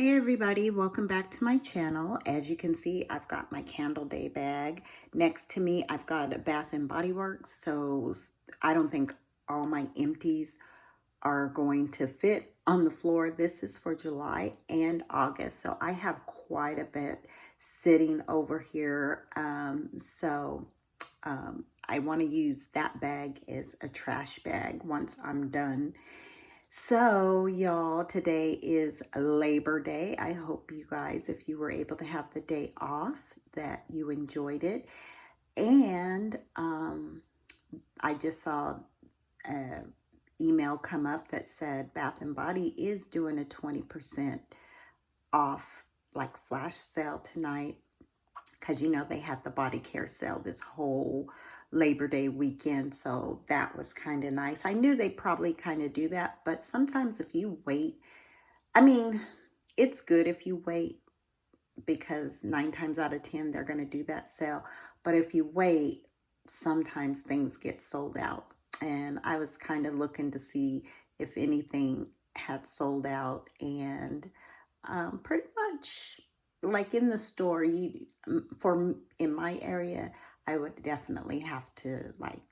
Hey everybody, welcome back to my channel. As you can see, I've got my Candle Day bag. Next to me, I've got a Bath and Body Works, so I don't think all my empties are going to fit on the floor. This is for July and August, so I have quite a bit sitting over here. I want to use that bag as a trash bag once I'm done. So, y'all, today is Labor Day. I hope you guys, if you were able to have the day off, that you enjoyed it. And I just saw an email come up that said Bath and Body is doing a 20% off, like flash sale tonight. Because you know they had the body care sale this whole Labor Day weekend, so that was kind of nice. I knew they probably kind of do that, but sometimes if you wait, I mean, it's good if you wait because 9 times out of 10 they're going to do that sale. But if you wait, sometimes things get sold out. And I was kind of looking to see if anything had sold out, and pretty much like in the store, in my area, I would definitely have to like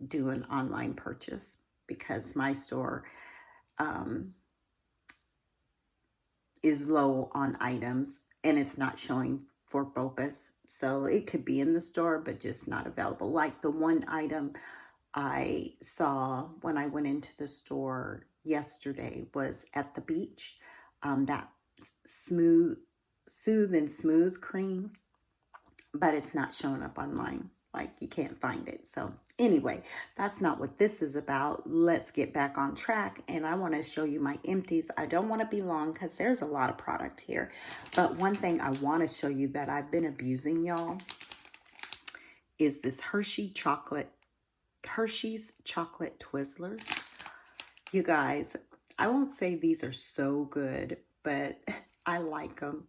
do an online purchase because my store um, is low on items and it's not showing for BOPUS. So it could be in the store, but just not available. Like the one item I saw when I went into the store yesterday was at the beach. That Soothe and Smooth cream, but it's not showing up online. Like you can't find it. So anyway, that's not what this is about. Let's get back on track. And I want to show you my empties. I don't want to be long because there's a lot of product here. But one thing I want to show you that I've been abusing, y'all, is this Hershey's chocolate Twizzlers. You guys, I won't say these are so good, but I like them.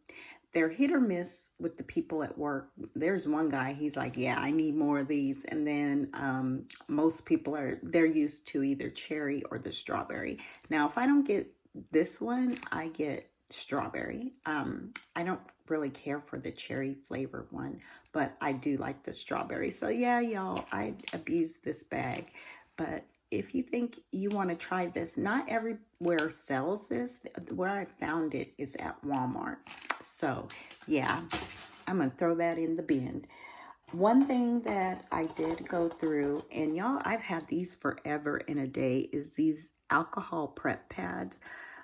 They're hit or miss with the people at work. There's one guy, he's like, yeah, I need more of these. And then most people they're used to either cherry or the strawberry. Now, if I don't get this one, I get strawberry. I don't really care for the cherry flavored one, but I do like the strawberry. So yeah, y'all, I abuse this bag. But if you think you want to try this, not everywhere sells this. Where I found it is at Walmart. So yeah, I'm going to throw that in the bin. One thing that I did go through, and y'all, I've had these forever and a day, is these alcohol prep pads.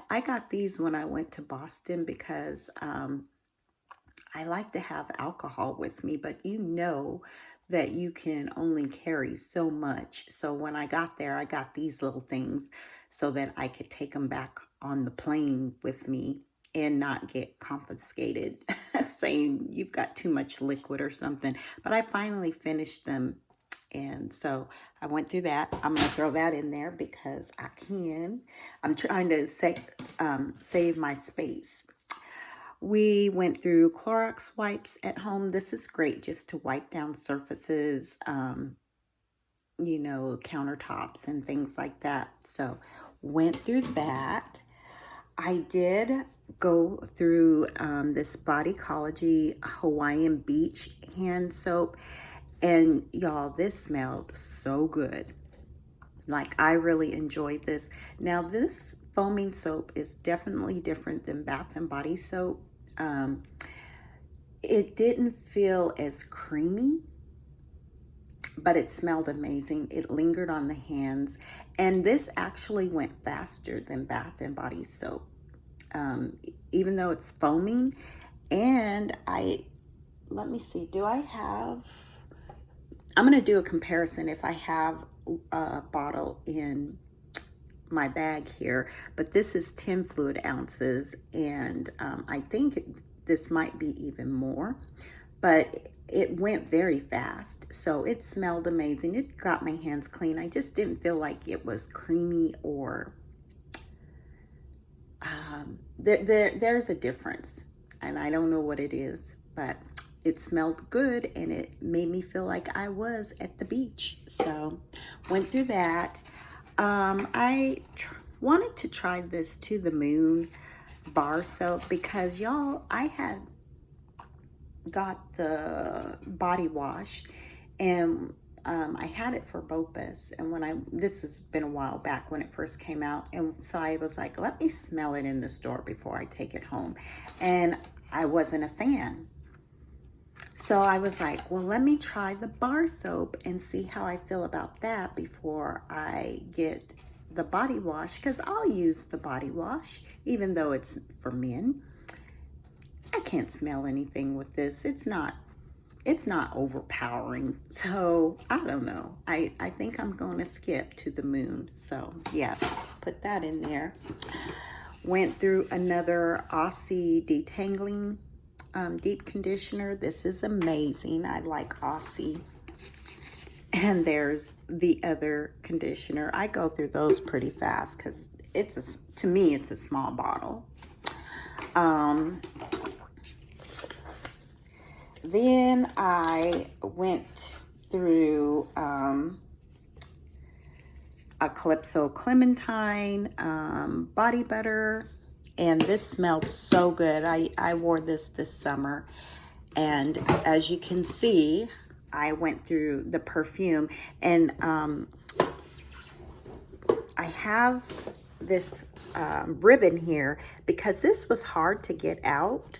I got these when I went to Boston because I like to have alcohol with me, but you know that you can only carry so much. So when I got there, I got these little things so that I could take them back on the plane with me and not get confiscated saying you've got too much liquid or something. But I finally finished them. And so I went through that. I'm going to throw that in there because I can. I'm trying to save my space. We went through Clorox wipes at home. This is great just to wipe down surfaces, you know, countertops and things like that. So went through that. I did go through this Bodycology Hawaiian Beach hand soap. And y'all, this smelled so good. Like, I really enjoyed this. Now, this foaming soap is definitely different than Bath and Body soap. It didn't feel as creamy, but it smelled amazing. It lingered on the hands, and this actually went faster than Bath and Body soap, even though it's foaming. And let me see, I'm going to do a comparison if I have a bottle in my bag here, but this is 10 fluid ounces, and I think this might be even more, but it went very fast. So it smelled amazing. It got my hands clean. I just didn't feel like it was creamy or there's a difference, and I don't know what it is, but it smelled good and it made me feel like I was at the beach. So went through that. I wanted to try this To the Moon bar soap because y'all, I had got the body wash, and I had it for Bopus, and this has been a while back when it first came out, and so I was like, let me smell it in the store before I take it home, and I wasn't a fan. So I was like, well, let me try the bar soap and see how I feel about that before I get the body wash, because I'll use the body wash, even though it's for men. I can't smell anything with this. It's not overpowering. So I don't know. I think I'm going to skip to the moon. So yeah, put that in there. Went through another Aussie detangling deep conditioner. This is amazing. I like Aussie. And there's the other conditioner. I go through those pretty fast because to me, it's a small bottle. Then I went through a Calypso Clementine body butter, and this smelled so good. I wore this summer, and as you can see, I went through the perfume, and I have this ribbon here because this was hard to get out,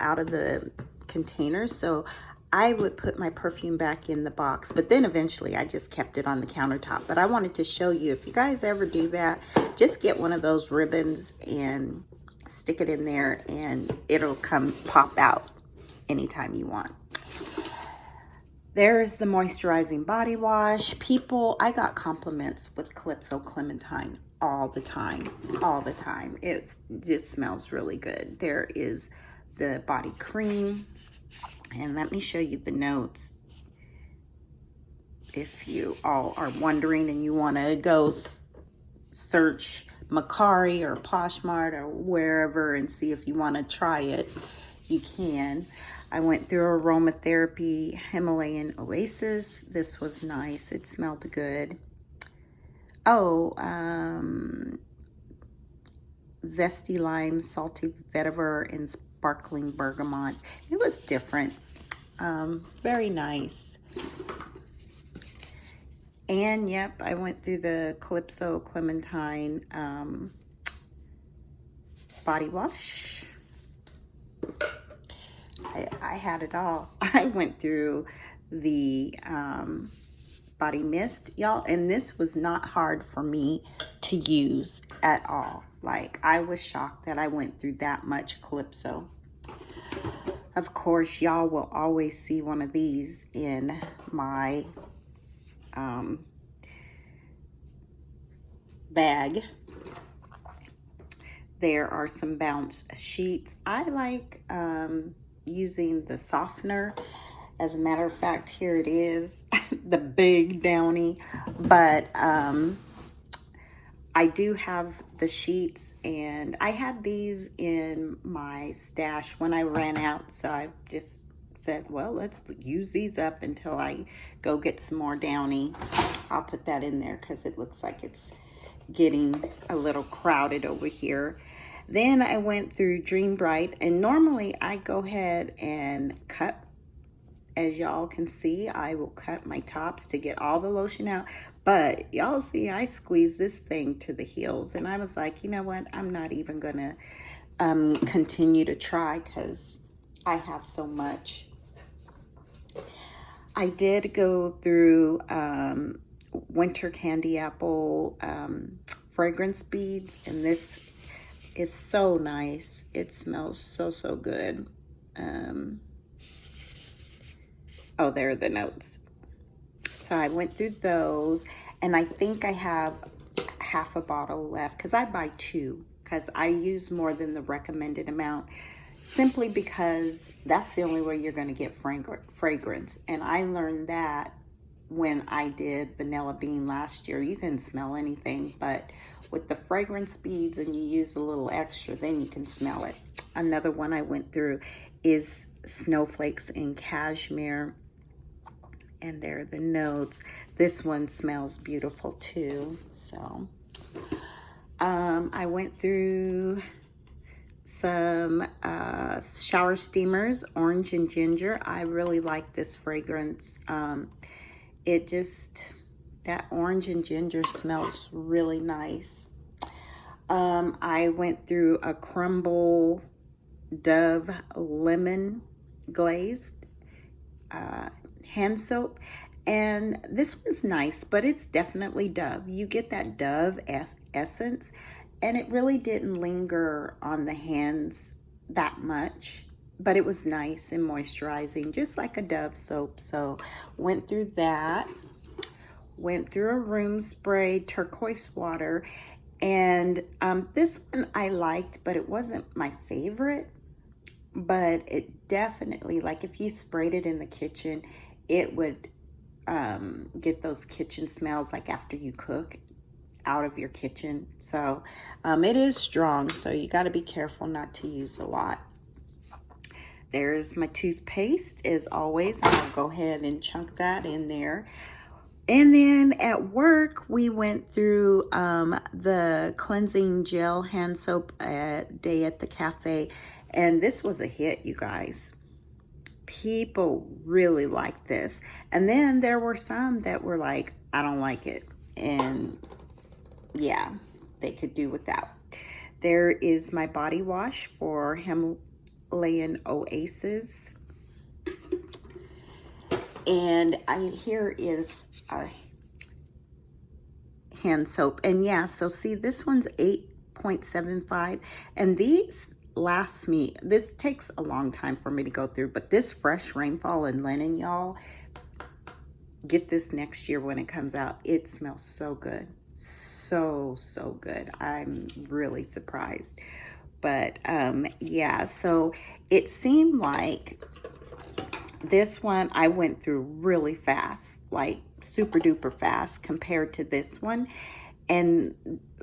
out of the container. So I would put my perfume back in the box, but then eventually I just kept it on the countertop. But I wanted to show you, if you guys ever do that, just get one of those ribbons and stick it in there, and it'll come pop out anytime you want. There's the moisturizing body wash. I got compliments with Calypso Clementine all the time, all the time. It just smells really good. There is the body cream, and let me show you the notes. If you all are wondering and you want to go search Macari or Poshmark or wherever and see if you want to try it, you can. I went through aromatherapy Himalayan Oasis. This was nice. It smelled good. Oh, zesty lime, salty vetiver, and sparkling bergamot. It was different. Very nice. And yep, I went through the Calypso Clementine body wash. I had it all. I went through the body mist, y'all, and this was not hard for me to use at all. Like, I was shocked that I went through that much Calypso. Of course, y'all will always see one of these in my bag. There are some bounce sheets. I like using the softener. As a matter of fact, here it is, the big Downy. But I do have the sheets, and I had these in my stash when I ran out. So I just said, well, let's use these up until I go get some more Downy. I'll put that in there because it looks like it's getting a little crowded over here. Then I went through Dream Bright, and normally I go ahead and cut. As y'all can see, I will cut my tops to get all the lotion out. But y'all see, I squeezed this thing to the heels, and I was like, you know what? I'm not even gonna continue to try because I have so much. I did go through Winter Candy Apple fragrance beads, and this is so nice. It smells so, so good. Oh, there are the notes. So I went through those, and I think I have half a bottle left because I buy two because I use more than the recommended amount, simply because that's the only way you're going to get fragrance. And I learned that when I did Vanilla Bean last year. You can smell anything, but with the fragrance beads and you use a little extra, then you can smell it. Another one I went through is Snowflakes in Cashmere, and there are the notes. This one smells beautiful too. So I went through some shower steamers, orange and ginger. I really like this fragrance. It just, that orange and ginger smells really nice. I went through a Crumble Dove Lemon Glazed hand soap. And this one's nice, but it's definitely Dove. You get that Dove essence, and it really didn't linger on the hands that much, but it was nice and moisturizing, just like a Dove soap. So went through that, went through a room spray, turquoise water, and this one I liked, but it wasn't my favorite. But it definitely, like if you sprayed it in the kitchen, it would get those kitchen smells like after you cook out of your kitchen. So it is strong, so you got to be careful not to use a lot. There's my toothpaste as always. I'll go ahead and chunk that in there. And then at work, we went through the cleansing gel hand soap day at the cafe. And this was a hit, you guys. People really like this. And then there were some that were like, I don't like it. And yeah, they could do without. There is my body wash for Himalayan Oasis. And here is a hand soap. And yeah, so see, this one's 8.75. And these last me, this takes a long time for me to go through, but this Fresh Rainfall and Linen, y'all, get this next year when it comes out. It smells so good. So good. I'm really surprised. But yeah, so it seemed like this one I went through really fast, like super duper fast compared to this one. And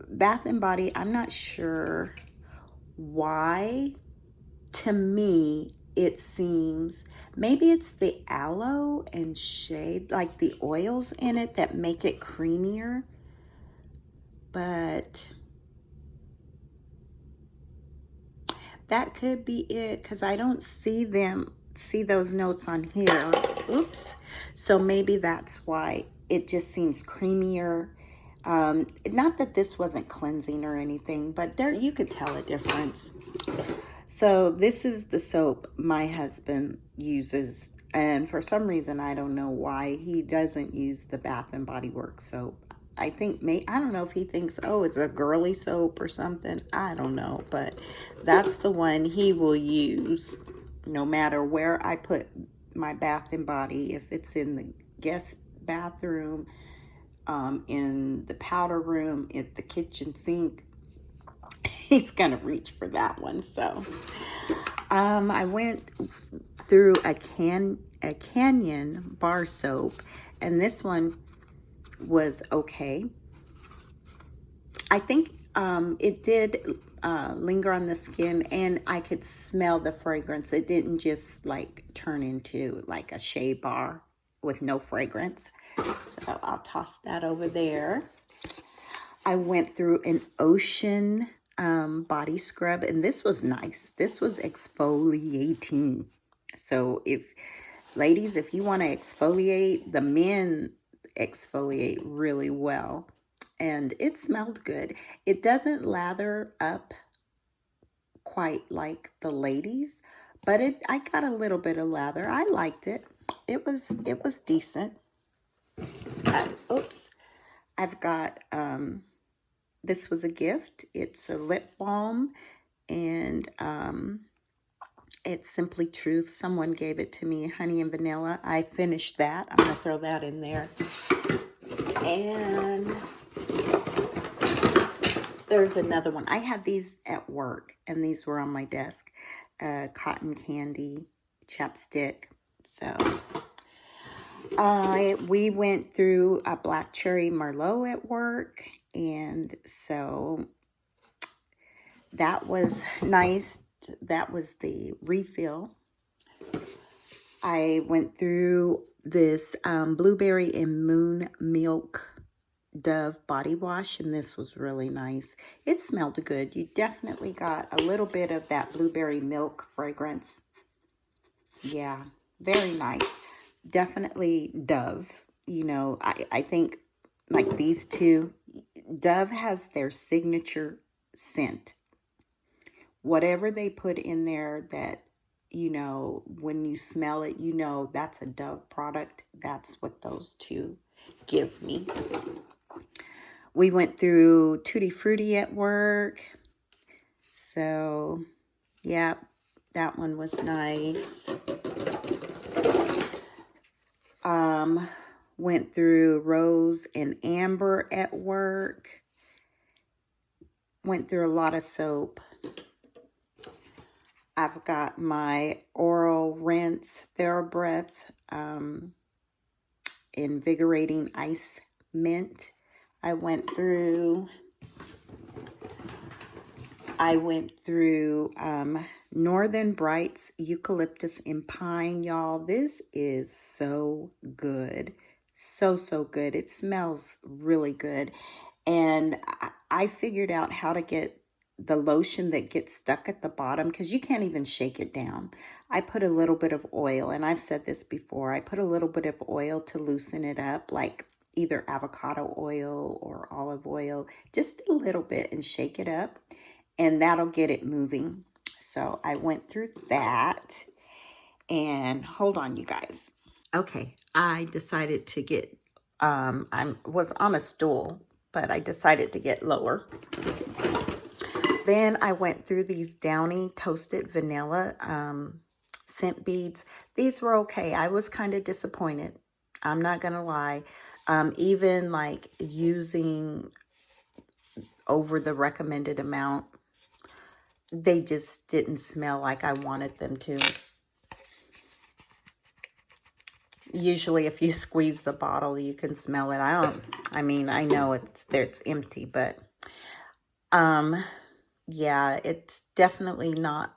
Bath and Body, I'm not sure why. To me, it seems maybe it's the aloe and shade, like the oils in it that make it creamier. But that could be it, because I don't see those notes on here. Oops. So maybe that's why it just seems creamier. Not that this wasn't cleansing or anything, but there you could tell a difference. So this is the soap my husband uses, and for some reason I don't know why he doesn't use the Bath and Body Works soap. I think I don't know if he thinks, oh, it's a girly soap or something. I don't know, but that's the one he will use no matter where I put my Bath and Body. If it's in the guest bathroom, in the powder room, at the kitchen sink, he's gonna reach for that one. So I went through a Canyon bar soap, and this one was okay. I think it did linger on the skin, and I could smell the fragrance. It didn't just like turn into like a shea bar with no fragrance. So I'll toss that over there. I went through an Ocean body scrub, and this was nice. This was exfoliating. So ladies, if you want to exfoliate, the men exfoliate really well. And it smelled good. It doesn't lather up quite like the ladies, but I got a little bit of lather. I liked it. It was decent. Oops. I've got this was a gift. It's a lip balm, and it's Simply Truth. Someone gave it to me, honey and vanilla. I finished that. I'm gonna throw that in there. And there's another one. I had these at work, and these were on my desk. Cotton candy chapstick. So we went through a black cherry Merlot at work, and so that was nice. That was the refill. I went through this blueberry and moon milk Dove body wash, and this was really nice. It smelled good. You definitely got a little bit of that blueberry milk fragrance. Yeah, very nice. Definitely Dove. You know, I think like these two, Dove has their signature scent. Whatever they put in there that, you know, when you smell it, you know that's a Dove product. That's what those two give me. We went through Tutti Frutti at work. So, yeah, that one was nice. Went through Rose and Amber at work. Went through a lot of soap. I've got my oral rinse TheraBreath invigorating ice mint. I went through Northern Brights Eucalyptus and Pine, y'all. This is so good. So good. It smells really good. And I figured out how to get the lotion that gets stuck at the bottom because you can't even shake it down. I put a little bit of oil, and I've said this before, I put a little bit of oil to loosen it up, like either avocado oil or olive oil, just a little bit, and shake it up, and that'll get it moving. So I went through that, and hold on, you guys. Okay, I decided to get, I was on a stool, but I decided to get lower. Then I went through these Downy Toasted Vanilla scent beads. These were okay. I was kind of disappointed. I'm not going to lie. Even like using over the recommended amount, they just didn't smell like I wanted them to. Usually if you squeeze the bottle, you can smell it. I know it's empty, but yeah, it's definitely not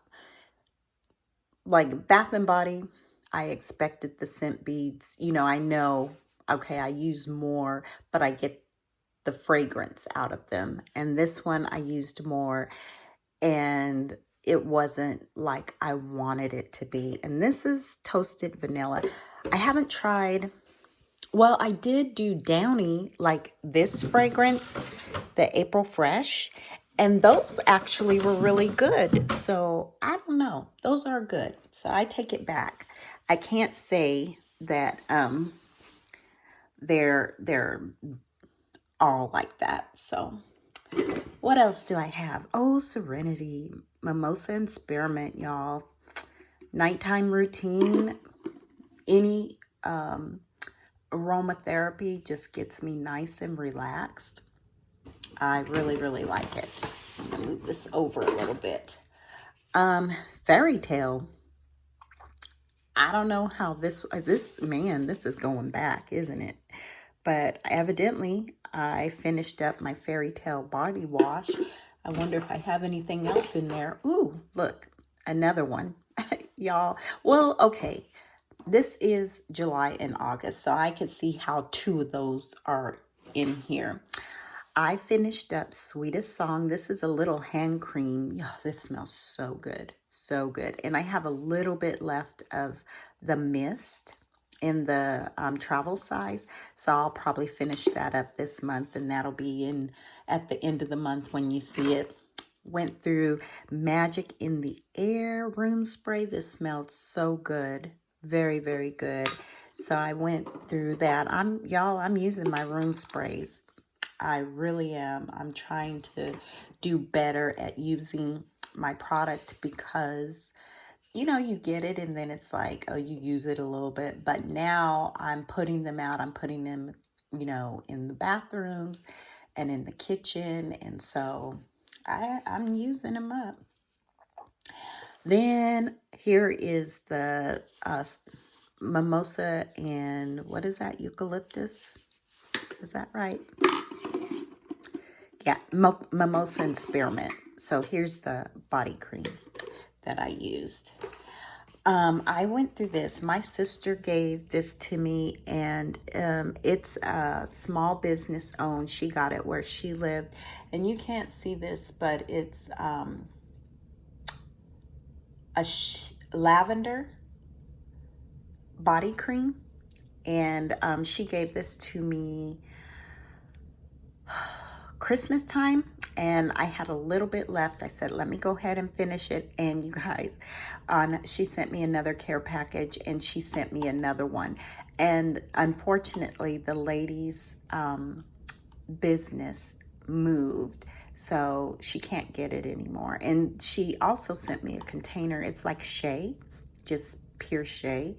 like Bath and Body. I expected the scent beads. You know, I know, okay, I use more, but I get the fragrance out of them. And this one I used more, and it wasn't like I wanted it to be. And this is Toasted Vanilla. I haven't tried, well, I did do Downy, like this fragrance, the April Fresh, and those actually were really good. So I don't know. Those are good. So I take it back. I can't say that they're all like that. So what else do I have? Oh, Serenity, Mimosa and Spearmint, y'all. Nighttime routine. Any aromatherapy just gets me nice and relaxed. I really like it. I'm gonna move this over a little bit. Fairy Tale. I don't know how this is going back, isn't it? But evidently I finished up my Fairy Tale body wash. I wonder if I have anything else in there. Ooh, look, another one. Y'all, well, okay. This is July and August, so I could see how two of those are in here. I finished up Sweetest Song. This is a little hand cream. Yeah, this smells so good. So good. And I have a little bit left of the mist in the travel size. So I'll probably finish that up this month, and that'll be in at the end of the month when you see it. Went through Magic in the Air room spray. This smelled so good. Very good. So I went through that. I'm using my room sprays. I really am. I'm trying to do better at using my product because, you know, you get it and then it's like, oh, you use it a little bit. But now I'm putting them out. I'm putting them, you know, in the bathrooms and in the kitchen. And so I'm using them up. Then here is the mimosa and what is that? Eucalyptus? Is that right? Yeah, mimosa and spearmint. So here's the body cream that I used. I went through this. My sister gave this to me, and it's a small business owned. She got it where she lived, and you can't see this, but it's lavender body cream, and she gave this to me Christmas time, and I had a little bit left. I said, let me go ahead and finish it. And you guys, she sent me another care package, and she sent me another one. And unfortunately, the lady's business moved, so she can't get it anymore. And she also sent me a container. It's like shea, just pure shea,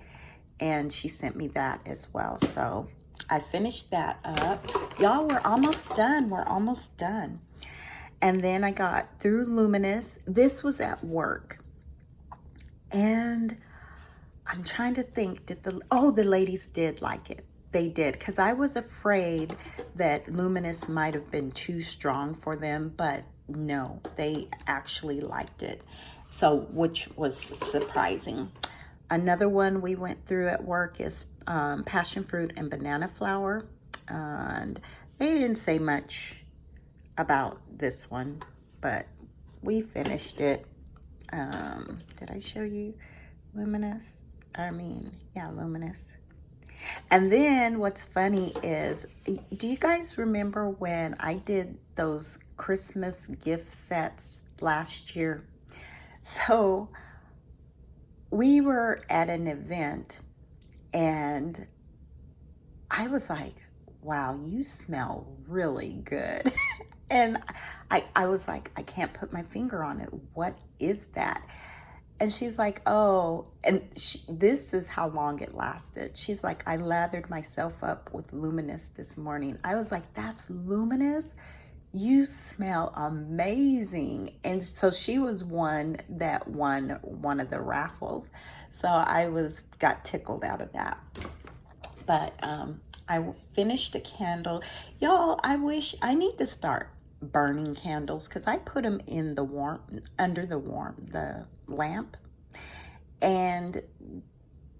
and she sent me that as well. So I finished that up. Y'all, we're almost done. We're almost done. And then I got through Luminous. This was at work. And I'm trying to think, the ladies did like it. They did, because I was afraid that Luminous might have been too strong for them, but no, they actually liked it. So, which was surprising. Another one we went through at work is passion fruit and banana flour. And they didn't say much about this one, but we finished it. Did I show you Luminous? Yeah, Luminous. And then what's funny is, do you guys remember when I did those Christmas gift sets last year? So we were at an event, and I was like, wow, you smell really good. And I was like, I can't put my finger on it. What is that? And she's like, oh, and this is how long it lasted. She's like, I lathered myself up with Luminous this morning. I was like, that's Luminous? You smell amazing. And so she was one that won one of the raffles. So got tickled out of that. But I finished a candle. Y'all, I need to start burning candles, because I put them in the under the lamp, and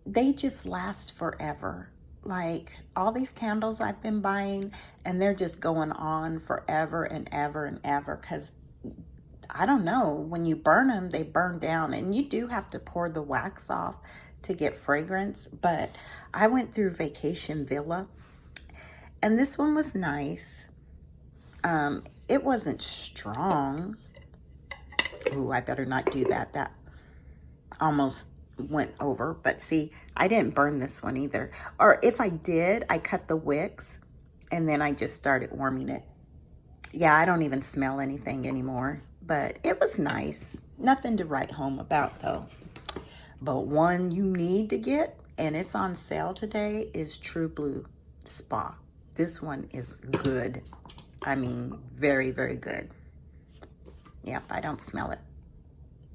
they just last forever. Like all these candles I've been buying, and they're just going on forever and ever and ever, because I don't know, when you burn them, they burn down, and you do have to pour the wax off to get fragrance. But I went through Vacation Villa, and this one was nice. It wasn't strong. Ooh, I better not do that. That almost went over. But see, I didn't burn this one either. Or if I did, I cut the wicks, and then I just started warming it. Yeah, I don't even smell anything anymore. But it was nice. Nothing to write home about, though. But one you need to get, and it's on sale today, is True Blue Spa. This one is good. I mean, very, very good. Yep, I don't smell it.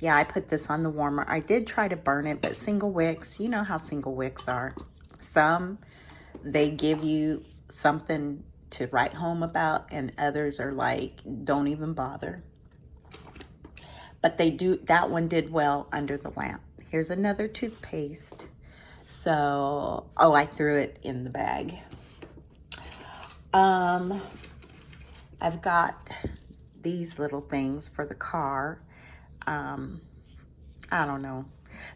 Yeah, I put this on the warmer. I did try to burn it, but single wicks, you know how single wicks are. Some, they give you something to write home about, and others are like, don't even bother. But that one did well under the lamp. Here's another toothpaste. So, oh, I threw it in the bag. I've got these little things for the car. I don't know.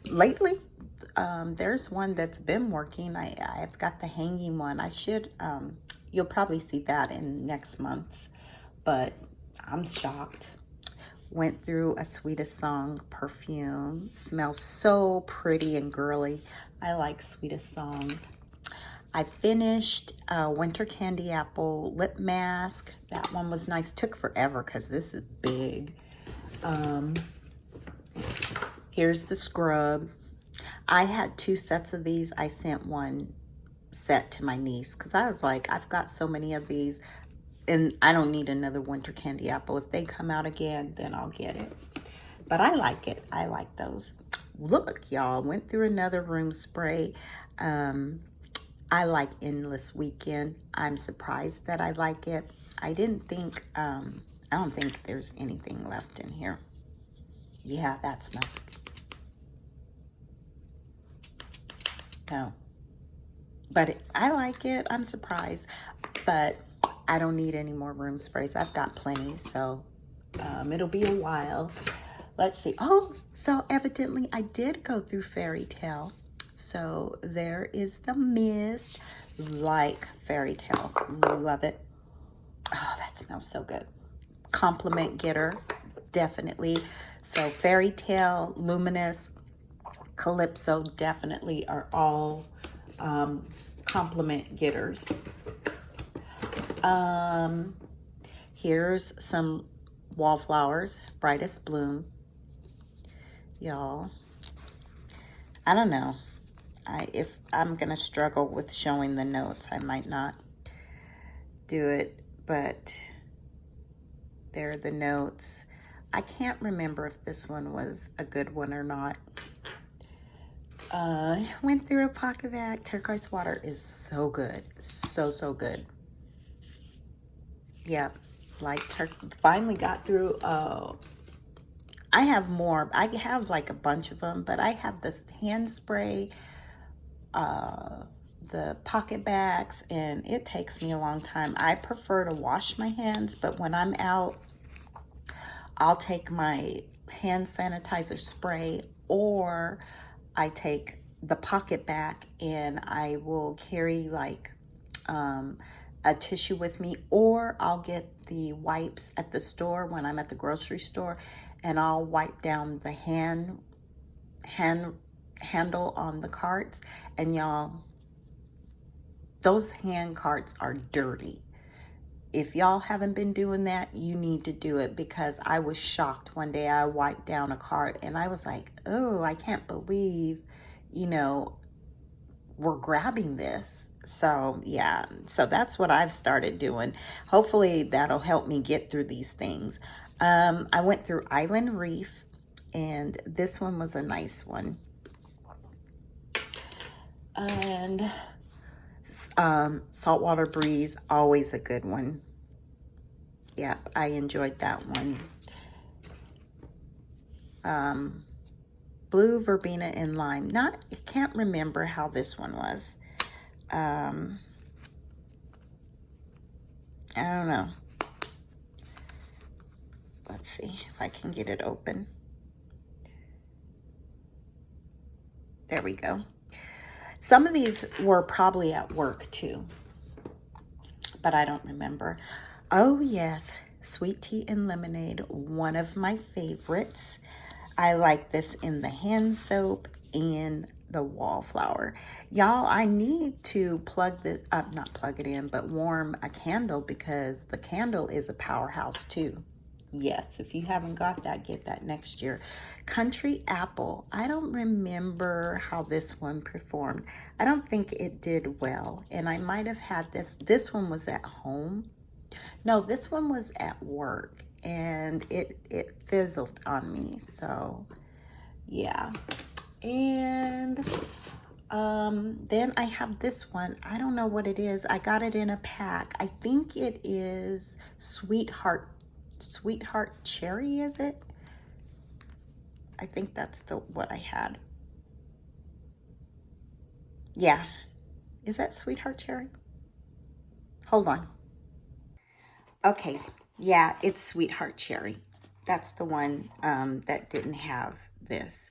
Lately, there's one that's been working. I've got the hanging one. You'll probably see that in next month's, but I'm shocked. Went through a Sweetest Song perfume. Smells so pretty and girly. I like Sweetest Song. I finished Winter Candy Apple lip mask. That one was nice. Took forever because this is big. Here's the scrub. I had 2 sets of these. I sent one set to my niece because I was like, I've got so many of these, and I don't need another Winter Candy Apple. If they come out again, then I'll get it. But I like it. I like those. Look, y'all, went through another room spray. I like Endless Weekend. I'm surprised that I like it. I don't think there's anything left in here. Yeah, that's musk. No, but I like it. I'm surprised, but I don't need any more room sprays. I've got plenty, so it'll be a while. Let's see. Oh, so evidently I did go through Fairy Tale. So there is the mist, like Fairy Tale. Love it. Oh, that smells so good. Compliment getter, definitely. So Fairy Tale, Luminous, Calypso definitely are all compliment getters. Here's some wallflowers, Brightest Bloom. Y'all, I don't know. If I'm gonna struggle with showing the notes, I might not do it, but there are the notes. I can't remember if this one was a good one or not. Went through a pocket bag. Turquoise water is so good. So good. Yep. Like finally got through. I have more. I have like a bunch of them, but I have this hand spray, the pocket bags, and it takes me a long time. I prefer to wash my hands, but when I'm out, I'll take my hand sanitizer spray, or I take the pocket bag and I will carry like a tissue with me, or I'll get the wipes at the store when I'm at the grocery store, and I'll wipe down the handle on the carts. And y'all, those hand carts are dirty. If y'all haven't been doing that, you need to do it, because I was shocked one day. I wiped down a cart and I was like, oh, I can't believe, you know, we're grabbing this. So yeah, so that's what I've started doing. Hopefully that'll help me get through these things. I went through Island Reef, and this one was a nice one. And Saltwater Breeze, always a good one. Yeah, I enjoyed that one. Blue Verbena and Lime. I can't remember how this one was. I don't know. Let's see if I can get it open. There we go. Some of these were probably at work too, but I don't remember. Oh yes, Sweet Tea and Lemonade, one of my favorites. I like this in the hand soap and the wallflower. Y'all, I need to plug the, not plug it in, but warm a candle, because the candle is a powerhouse too. Yes, if you haven't got that, get that next year. Country Apple. I don't remember how this one performed. I don't think it did well. And I might have had this. This one was at home. No, this one was at work. And it fizzled on me. So, yeah. And then I have this one. I don't know what it is. I got it in a pack. I think it is Sweetheart Cherry, is it? I think that's what I had. Yeah. Is that Sweetheart Cherry? Hold on. Okay. Yeah, it's Sweetheart Cherry. That's the one that didn't have this.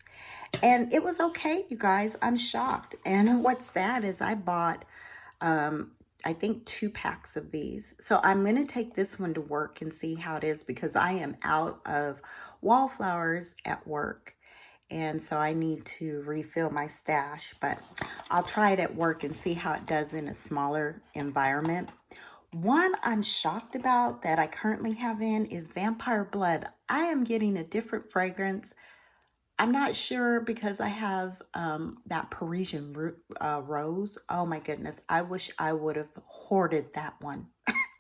And it was okay, you guys. I'm shocked. And what's sad is I bought, I think 2 packs of these. So I'm going to take this one to work and see how it is, because I am out of wallflowers at work. And so I need to refill my stash, but I'll try it at work and see how it does in a smaller environment. One I'm shocked about that I currently have in is Vampire Blood. I am getting a different fragrance. I'm not sure, because I have that Parisian rose. Oh my goodness. I wish I would have hoarded that one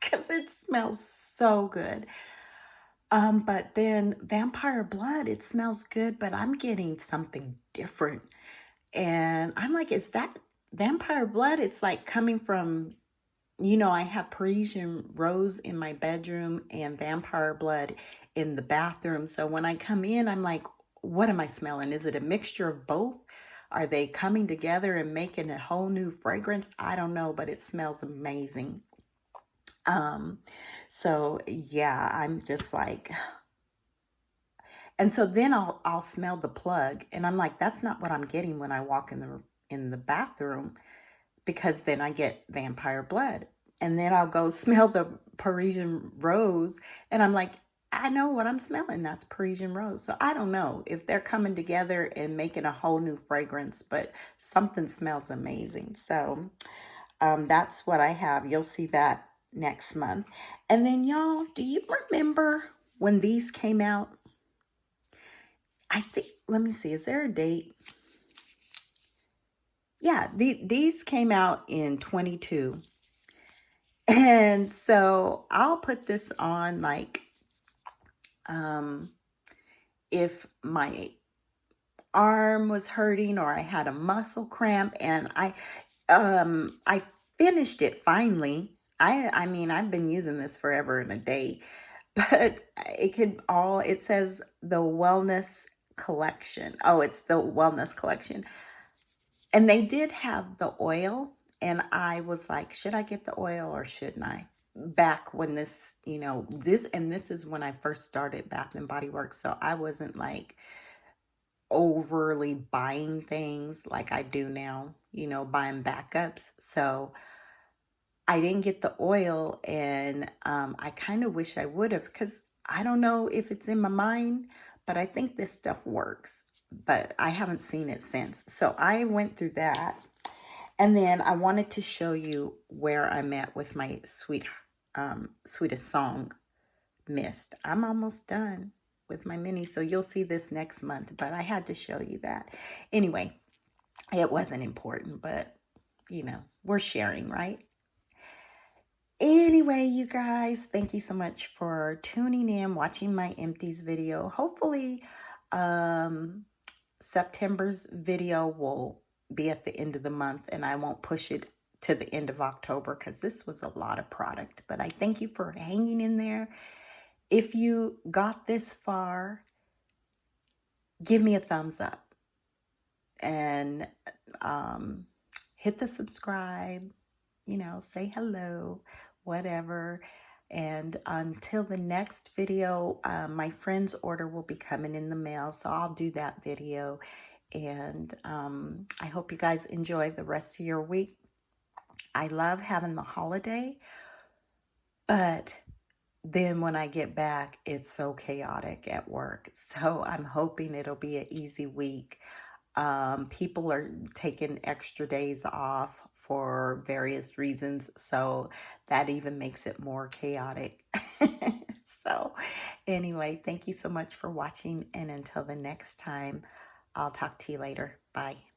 because it smells so good. But then Vampire Blood, it smells good, but I'm getting something different. And I'm like, is that Vampire Blood? It's like coming from, I have Parisian Rose in my bedroom and Vampire Blood in the bathroom. So when I come in, I'm like, what am I smelling? Is it a mixture of both? Are they coming together and making a whole new fragrance? I don't know, but it smells amazing. Um, so yeah, I'm just like, and so then I'll smell the plug and I'm like, that's not what I'm getting when I walk in the bathroom, because then I get vampire blood. And then I'll go smell the Parisian rose and I'm like, I know what I'm smelling. That's Parisian rose. So I don't know if they're coming together and making a whole new fragrance, but something smells amazing. So that's what I have. You'll see that next month. And then, y'all, do you remember when these came out? I think, let me see, is there a date? Yeah, these came out in 22. And so I'll put this on like um if my arm was hurting or I had a muscle cramp, and I finished it finally. I mean, I've been using this forever and a day, but it says the wellness collection. Oh, it's the wellness collection. And they did have the oil, and I was like, should I get the oil or shouldn't I? Back when this is when I first started Bath and Body Works, so I wasn't like overly buying things like I do now, buying backups. So I didn't get the oil, and I kind of wish I would have, because I don't know if it's in my mind, but I think this stuff works. But I haven't seen it since. So I went through that. And then I wanted to show you where I'm at with my sweetest song mist. I'm almost done with my mini, so you'll see this next month, but I had to show you that. Anyway, it wasn't important, but we're sharing, right? Anyway, you guys, thank you so much for tuning in, watching my empties video. Hopefully, um, September's video will be at the end of the month and I won't push it to the end of October, because this was a lot of product. But I thank you for hanging in there. If you got this far, give me a thumbs up and um, hit the subscribe, say hello, whatever. And until the next video, my friend's order will be coming in the mail, so I'll do that video. And I hope you guys enjoy the rest of your week. I love having the holiday, but then when I get back, it's so chaotic at work. So I'm hoping it'll be an easy week. People are taking extra days off for various reasons, so that even makes it more chaotic. So anyway, thank you so much for watching, and until the next time, I'll talk to you later. Bye.